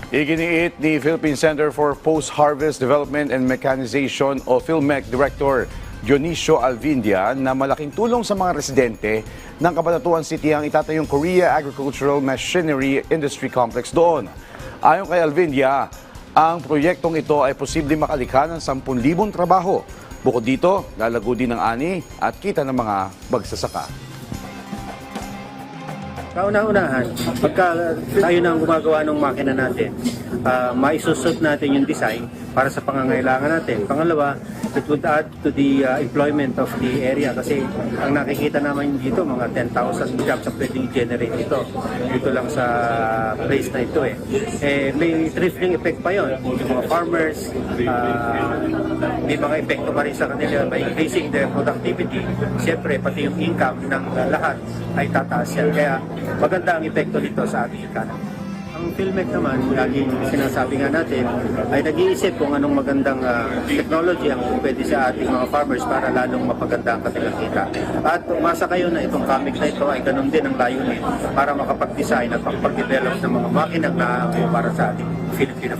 Iginiit ni Philippine Center for Post-Harvest Development and Mechanization o PhilMec Director Dionisio Alvindia na malaking tulong sa mga residente ng Cabanatuan City ang itatayong Korea Agricultural Machinery Industry Complex doon. Ayon kay Alvindia, ang proyektong ito ay posibleng makalikha ng 10,000 trabaho. Bukod dito, lalago din ang ani at kita ng mga magsasaka. Kauna-unahan, pagka tayo na ang gumagawa ng makina natin, maisusot natin yung design para sa pangangailangan natin. Pangalawa, it would add to the employment of the area kasi ang nakikita naman dito, mga 10,000 jobs ang pwedeng i-generate dito lang sa place na ito may trickling effect pa yon. Yung mga farmers, may mga epekto pa rin sa kanila by increasing their productivity. Siyempre, pati yung income ng lahat ay tataas yan. Kaya maganda ang epekto nito sa ating economy. Ang PhilMec naman, laging sinasabi nga natin, ay nag-iisip kung anong magandang technology ang pwede sa ating mga farmers para lalong mapaganda ang kanilang kita. At umasa kayo na itong comic na ito ay ganun din ang layunin para makapag-design at makapag-develop ng mga makinang na para sa ating Filipino.